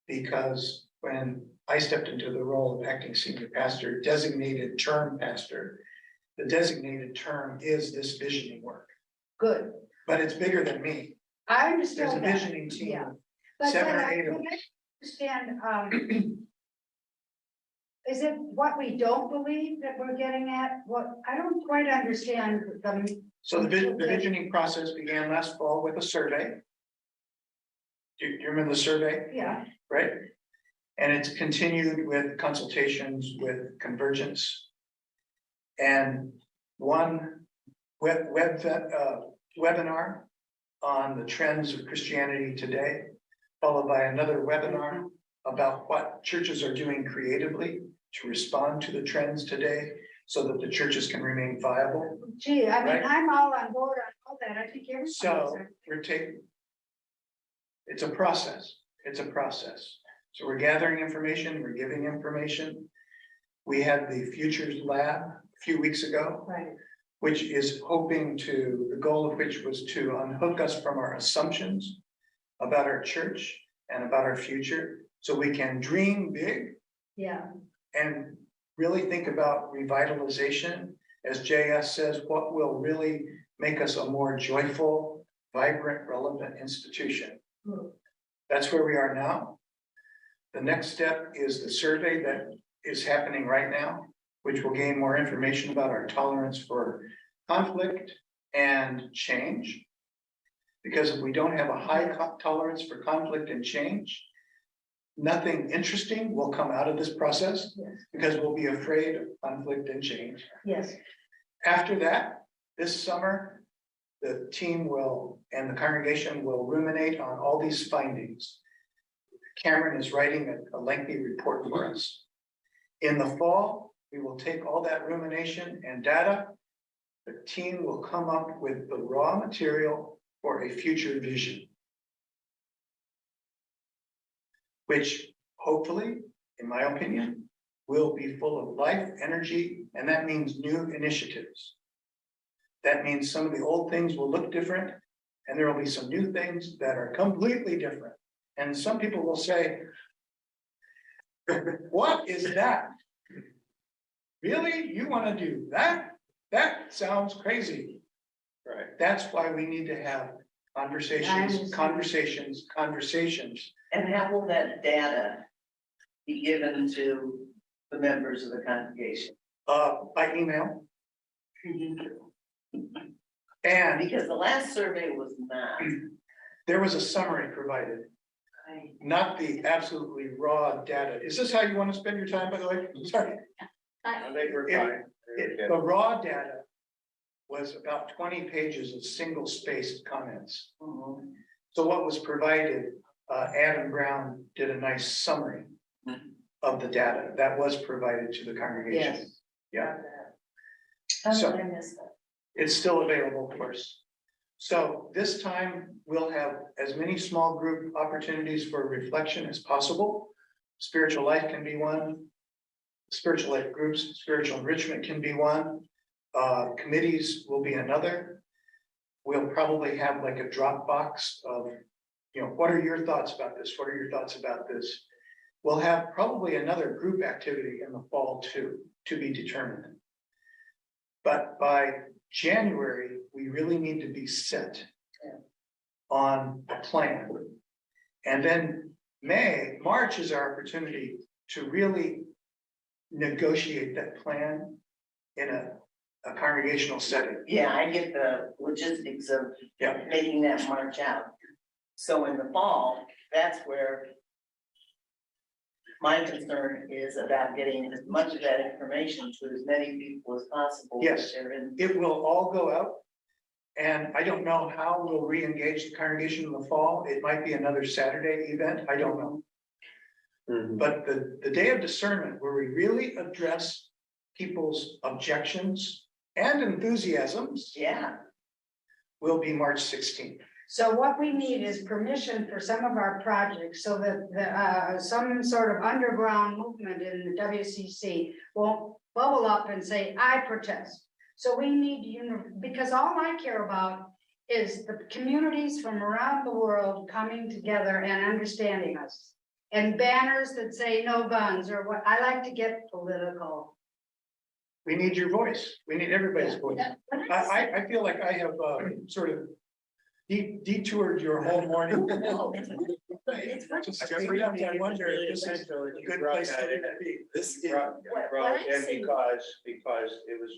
Because when I stepped into the role of acting senior pastor, designated term pastor, the designated term is this visioning work, good. but it's bigger than me. I There's a understand that. visioning team, Yeah. of But 7 or I 8 of us. understand, is it what we don't believe that we're getting at? What, I don't quite understand the. So the visioning process began last fall with a survey. Do you remember the survey? Yeah, Right? And it's continued with consultations with Convergence. And one webinar on the trends of Christianity today, followed by another webinar about what churches are doing creatively to respond to the trends today so that the churches can remain viable. gee, I mean, Right. I'm all on board on all that. I think everybody. So we're taking. It's a process. So we're gathering information, we're giving information. We had the Futures Lab a few weeks ago, Right, which is hoping to, the goal of which was to unhook us from our assumptions about our church and about our future, so we can dream big yeah, and really think about revitalization. As JS says, what will really make us a more joyful, vibrant, relevant institution. That's where we are now. The next step is the survey that is happening right now, which will gain more information about our tolerance for conflict and change. Because if we don't have a high tolerance for conflict and change, nothing interesting will come out of this process, yes, because we'll be afraid of conflict and change. yes, After that, this summer, the team will, and the congregation will ruminate on all these findings. Cameron is writing a lengthy report for us. In the fall, we will take all that rumination and data. The team will come up with the raw material for a future vision. which hopefully, in my opinion, will be full of life, energy, and that means new initiatives. That means some of the old things will look different, and there will be some new things that are completely different. And some people will say, what is that? Really? You want to do that? That sounds crazy. Right. That's why we need to have conversations. And how will that data be given to the members of the congregation? By email. And Because the last survey was not. there was a summary provided, not the absolutely raw data. Is this how you want to spend your time, by the way? Sorry. I think we're If- fine. The raw data was about 20 pages of single spaced comments. So what was provided, Adam Brown did a nice summary of the data that was provided to the congregation. Yeah. So it's still available, of course. So this time we'll have as many small group opportunities for reflection as possible. Spiritual life can be one. Spiritual life groups, spiritual enrichment can be one. Committees will be another. We'll probably have like a Dropbox of, what are your thoughts about this? What are your thoughts about this? We'll have probably another group activity in the fall too, to be determined. But by January, we really need to be set on a plan. And then March is our opportunity to really negotiate that plan in a congregational setting. Yeah, I get the logistics of Yeah. making that march out. So in the fall, that's where my concern is about getting as much of that information to as many people as possible. Yes. They're in- It will all go out. And I don't know how we'll re-engage the congregation in the fall. It might be another Saturday event. I don't know. But the day of discernment, where we really address people's objections and enthusiasms, Yeah, will be March 16th. So what we need is permission for some of our projects so that some sort of underground movement in the WCC won't bubble up and say, I protest. So we need, because all I care about is the communities from around the world coming together and understanding us. And banners that say no guns, or what, I like to get political. We need your voice. We need everybody's voice. I feel like I have sort of detoured your whole morning. Just every time I wonder if this is a good place for me to be. This is. Brought in because it was.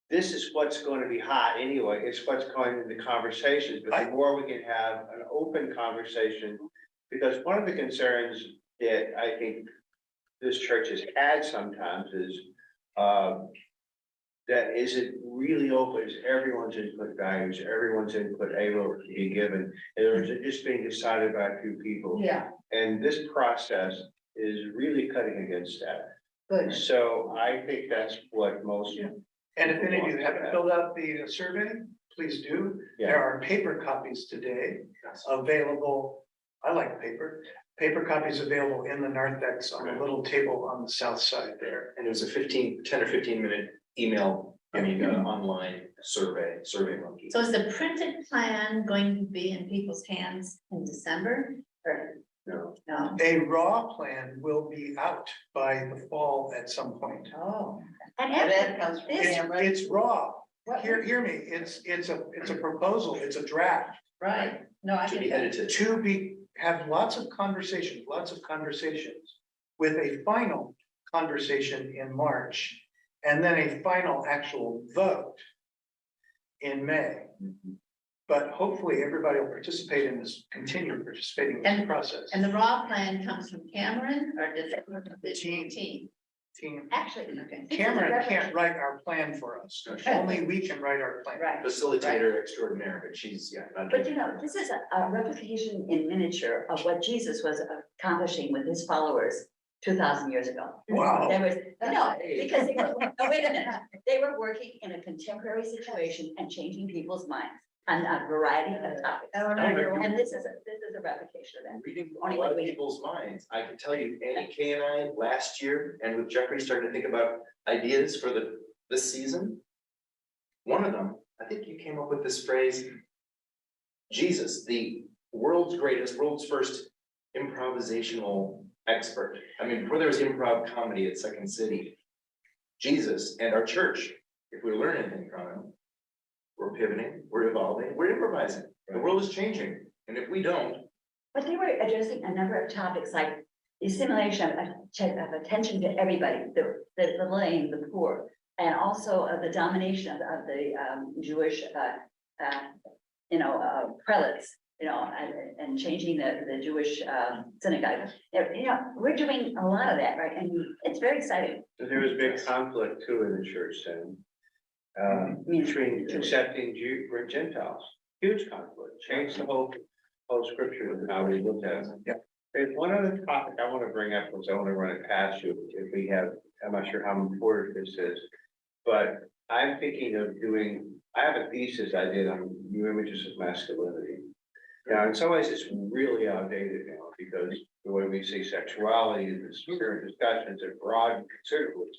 This is what's going to be hot anyway. It's what's going into conversations, but the more we can have an open conversation. Because one of the concerns that I think this church has had sometimes is, that is it really open, is everyone's input values, everyone's input able to be given, and it's just being decided by a few people. Yeah, And this process is really cutting against that. good. So I think that's what most. And if any of you haven't filled out the survey, please do. Yeah. There are paper copies today available. I like paper. Paper copies available in the narthex on a little table on the south side there. And it was a 10 or 15 minute online survey monkey. So is the printed plan going to be in people's hands in December or No. no? A raw plan will be out by the fall at some point. Oh. and that comes from This- Cameron. It's raw. What- Hear me. It's a proposal. It's a draft. Right, no, I To be get that. edited. Have lots of conversations with a final conversation in March. And then a final actual vote in May. But hopefully everybody will participate in this, continue participating in this process. And the raw plan comes from Cameron or does it come from the Team. team? Team, Actually, okay. Cameron can't write our plan for us. Only we can write our plan. Right. Facilitator extraordinaire, but she's, yeah. not But doing this is a replication in miniature of what Jesus was accomplishing with his followers 2,000 years ago. Wow. There was, because they were, no, wait a minute, they were working in a contemporary situation and changing people's minds. on a variety of topics. Oh, And this is a replication of that. Reading a Only lot way of we- people's minds, I can tell you, Annie Kay and I last year, and with Jeffrey starting to think about ideas for this season. One of them, I think you came up with this phrase. Jesus, the world's first improvisational expert. I mean, before there was improv comedy at Second City. Jesus and our church, if we learn anything from him, we're pivoting, we're evolving, we're improvising. The world is changing, and if we don't, But they were addressing a number of topics like the assimilation of attention to everybody, the lame, the poor, and also the domination of the Jewish, prelates, and changing the Jewish synagogue. We're doing a lot of that, right? And it's very exciting. There was big conflict too in the church then. Between accepting Gentiles, huge conflict, changed the whole scripture and how we looked at it. Yeah. There's one other topic I want to bring up, because I want to run it past you, if we have, I'm not sure how important this is. But I'm thinking of I have a thesis I did on new images of masculinity. Now, in some ways, it's really outdated now, because the way we see sexuality, the spirit discussions are broadened considerably.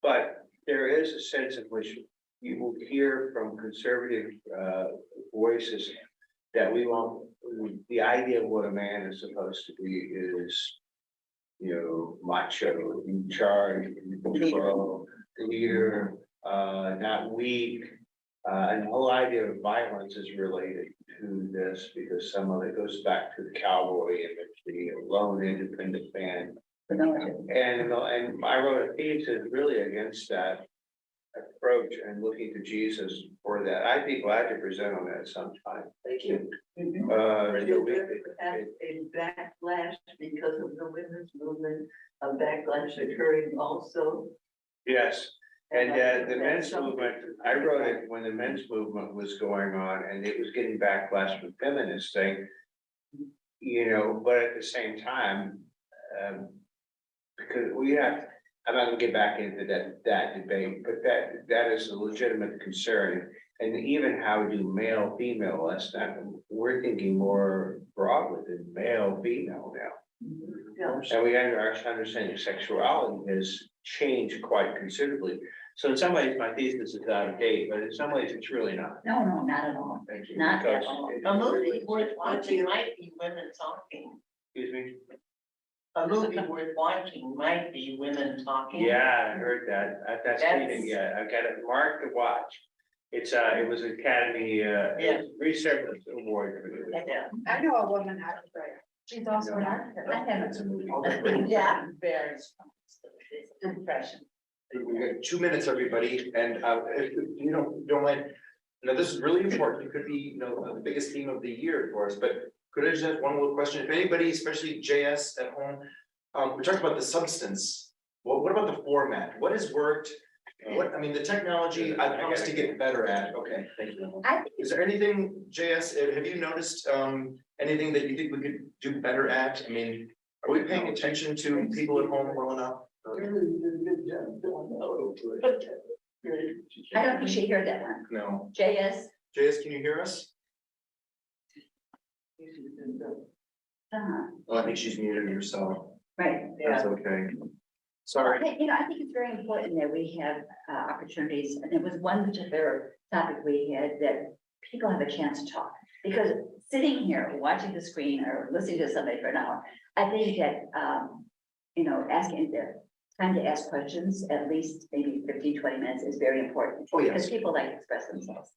But there is a sense in which you will hear from conservative voices that the idea of what a man is supposed to be is, macho, in charge, in control, leader, not weak. And the whole idea of violence is related to this, because some of it goes back to the cowboy image, the lone independent man. And I wrote a thesis really against that approach and looking to Jesus for that. I'd be glad to present on that sometime. thank you. Have a backlash because of the women's movement, a backlash occurring also. Yes, and the men's movement, I wrote it when the men's movement was going on and it was getting backlash from feminists saying, but at the same time, because I'm not gonna get back into that debate, but that is a legitimate concern. And even how we do male, female, we're thinking more broadly than male, female now. And we understanding sexuality has changed quite considerably. So in some ways, my thesis is out of date, but in some ways, it's really not. No, not at all. Thank you. Not at Because all. A movie worth watching might be women talking. Excuse me? A movie worth watching might be women talking. Yeah, I heard that. That's reading, yeah. I got it marked to watch. It was Academy, Research Award. Yeah. I know a woman architect. She's also an architect. I haven't. Yeah. Very strong. Impression. We got 2 minutes, everybody, and if you don't mind, this is really important. It could be, the biggest theme of the year for us, but could I just have one little question? If anybody, especially JS at home, we talked about the substance. Well, what about the format? What has worked? The technology, I promise to get better at. Okay, thank you. I think Is there anything, JS, have you noticed anything that you think we could do better at? Are we paying attention to people at home well enough? I don't think she heard that one. No. JS. JS, can you hear us? Oh, I think she's muted herself. Right. That's okay. Sorry. I think it's very important that we have opportunities, and it was one particular topic we had that people have a chance to talk. Because sitting here, watching the screen or listening to somebody for an hour, I think that, asking the time to ask questions, at least maybe 15, 20 minutes is very important. Oh, yes. Because people like to express themselves.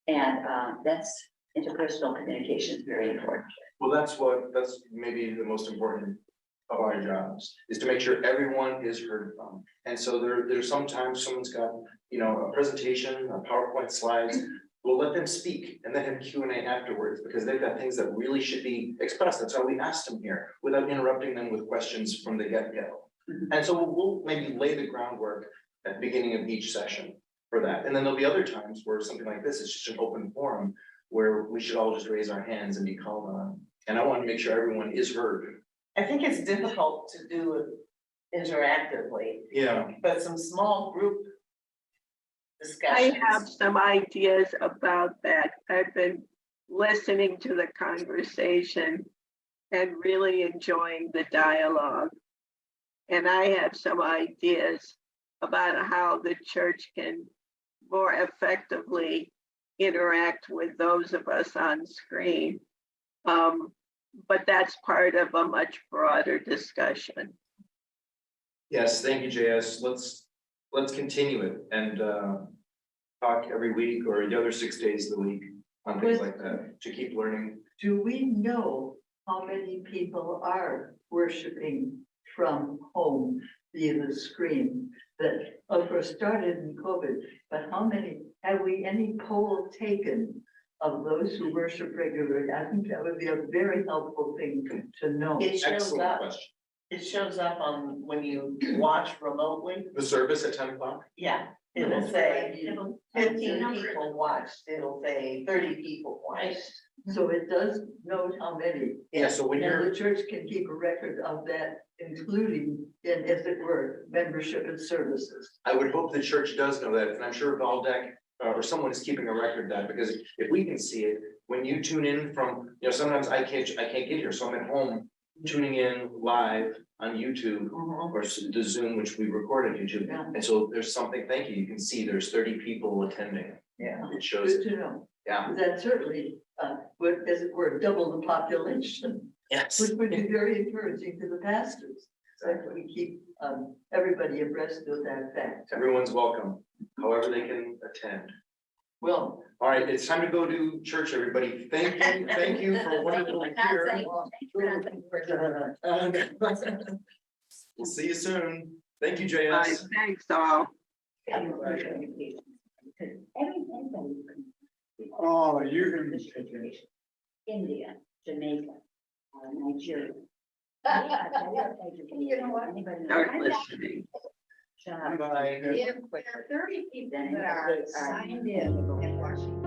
And that's interpersonal communication is very important. Well, that's maybe the most important of our jobs, is to make sure everyone is heard from. And so there's sometimes someone's got, a presentation, a PowerPoint slides, we'll let them speak and then have Q&A afterwards, because they've got things that really should be expressed. That's why we asked them here, without interrupting them with questions from the get-go. And so we'll maybe lay the groundwork at the beginning of each session for that. And then there'll be other times where something like this is just an open forum where we should all just raise our hands and be called on. And I want to make sure everyone is heard. I think it's difficult to do it interactively, Yeah. but some small group discussions. have some ideas about that. I've been listening to the conversation and really enjoying the dialogue. And I have some ideas about how the church can more effectively interact with those of us on screen. But that's part of a much broader discussion. Yes, thank you, JS. Let's continue it and talk every week or the other 6 days of the week on things like that to keep learning. Do we know how many people are worshiping from home via the screen? That, of course, started in COVID, but how many, have we any poll taken of those who worship regularly? I think that would be a very helpful thing to know. It shows Excellent up, question. it shows up on, when you watch remotely, The service at 10 o'clock? yeah, it'll say 15 people watched, it'll say 30 people watched. So it does note how many. Yeah, so when And you're, the church can keep a record of that, including in, as it were, membership and services. I would hope the church does know that, and I'm sure Valdeck or someone is keeping a record of that, because if we can see it, when you tune in from, sometimes I can't get here, so I'm at home tuning in live on YouTube or the Zoom, which we record on YouTube. Yeah. And so there's something, thank you, you can see there's 30 people attending. Yeah. It shows, Good to know. yeah, That certainly, would, as it were, double the population, yes. which would be very encouraging to the pastors. That we keep, everybody abreast of that fact. Everyone's welcome, however they can attend. Well, All right, it's time to go to church, everybody. Thank you for wonderful here. We'll see you soon. Thank you, Bye, JS. thanks all. Oh, you're gonna be. India, Jamaica, Nigeria. You know what? Start listening. If there are 30 people that are signed in and watching